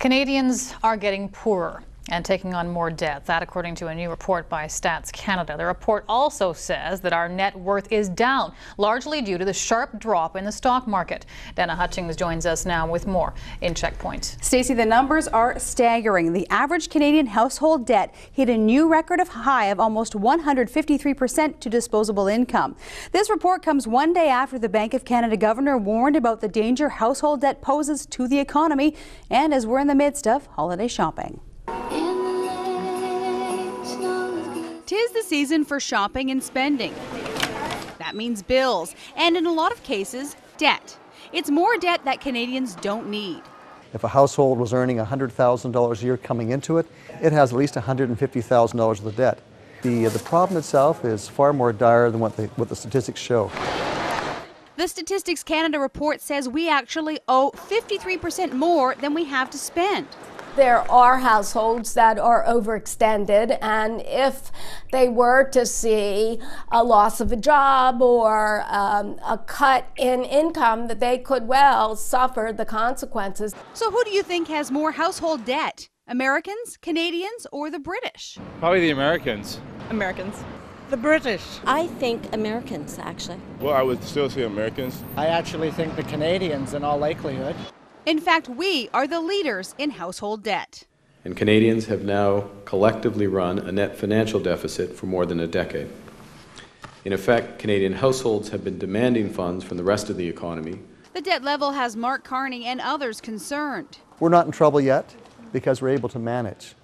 Canadians are getting poorer and taking on more debt. That according to a new report by Stats Canada. The report also says that our net worth is down, largely due to the sharp drop in the stock market. Dana Hutchings joins us now with more in Checkpoint. Stacey, the numbers are staggering. The average Canadian household debt hit a new record high of almost 153% to disposable income. This report comes one day after the Bank of Canada governor warned about the danger household debt poses to the economy, and as we're in the midst of holiday shopping. 'Tis the season for shopping and spending. That means bills, and in a lot of cases, debt. It's more debt that Canadians don't need. If a household was earning $100,000 a year coming into it, it has at least $150,000 of the debt. The problem itself is far more dire than what the statistics show. The Statistics Canada report says we actually owe 53% more than we have to spend. There are households that are overextended, and if they were to see a loss of a job or a cut in income, that they could well suffer the consequences. So who do you think has more household debt? Americans, Canadians, or the British? Probably the Americans. Americans. The British. I think Americans, actually. Well, I would still say Americans. I actually think the Canadians in all likelihood. In fact, we are the leaders in household debt. And Canadians have now collectively run a net financial deficit for more than a decade. In effect, Canadian households have been demanding funds from the rest of the economy. The debt level has Mark Carney and others concerned. We're not in trouble yet because we're able to manage.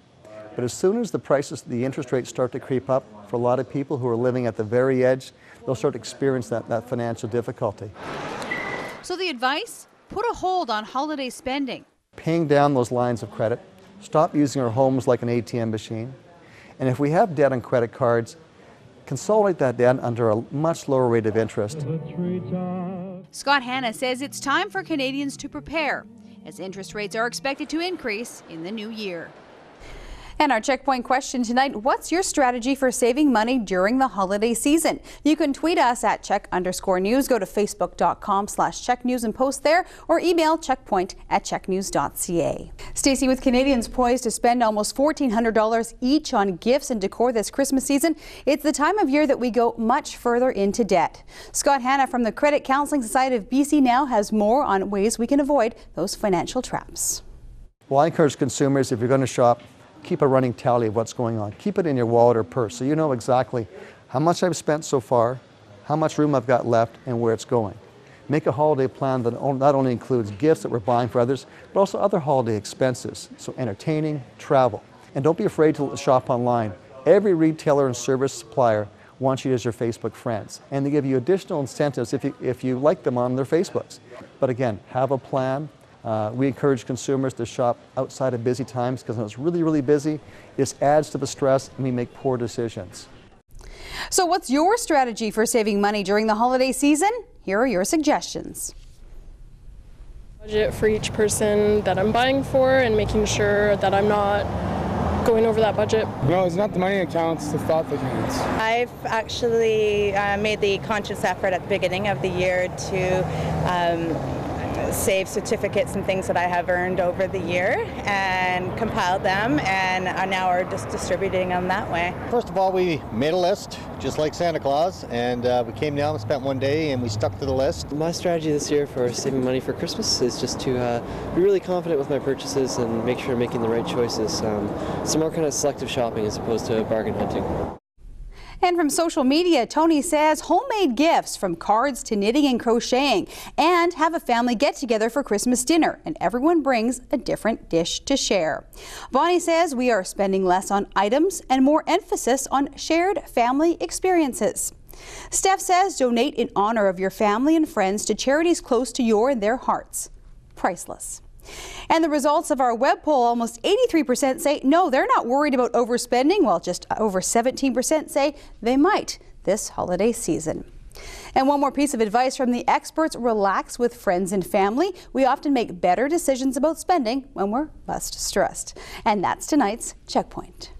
But as soon as the interest rates start to creep up, for a lot of people who are living at the very edge, they'll start to experience that financial difficulty. So the advice? Put a hold on holiday spending. Paying down those lines of credit, stop using our homes like an ATM machine, and if we have debt on credit cards, consolidate that debt under a much lower rate of interest. Scott Hanna says it's time for Canadians to prepare, as interest rates are expected to increase in the new year. And our Checkpoint question tonight, what's your strategy for saving money during the holiday season? You can tweet us at @check_news, go to facebook.com/checknews and post there, or email checkpoint@checknews.ca. Stacey, with Canadians poised to spend almost $1,400 each on gifts and decor this Christmas season, it's the time of year that we go much further into debt. Scott Hanna from the Credit Counseling Society of BC now has more on ways we can avoid those financial traps. Well, I encourage consumers, if you're going to shop, keep a running tally of what's going on. Keep it in your wallet or purse so you know exactly how much I've spent so far, how much room I've got left, and where it's going. Make a holiday plan that not only includes gifts that we're buying for others, but also other holiday expenses, so entertaining, travel. And don't be afraid to shop online. Every retailer and service supplier wants you as your Facebook friends, and they give you additional incentives if you like them on their Facebooks. But again, have a plan. We encourage consumers to shop outside of busy times because when it's really, really busy, this adds to the stress and we make poor decisions. So what's your strategy for saving money during the holiday season? Here are your suggestions. Budget for each person that I'm buying for and making sure that I'm not going over that budget. No, it's not the money that counts, it's the thought that counts. I've actually made the conscious effort at the beginning of the year to save certificates and things that I have earned over the year and compiled them, and now are just distributing them that way. First of all, we made a list, just like Santa Claus, and we came down and spent one day and we stuck to the list. My strategy this year for saving money for Christmas is just to be really confident with my purchases and make sure I'm making the right choices. Some more kind of selective shopping as opposed to bargain hunting. And from social media, Tony says homemade gifts from cards to knitting and crocheting, and have a family get together for Christmas dinner, and everyone brings a different dish to share. Bonnie says we are spending less on items and more emphasis on shared family experiences. Steph says donate in honor of your family and friends to charities close to your and their hearts. Priceless. And the results of our web poll, almost 83% say no, they're not worried about overspending, while just over 17% say they might this holiday season. And one more piece of advice from the experts: relax with friends and family. We often make better decisions about spending when we're less stressed. And that's tonight's Checkpoint.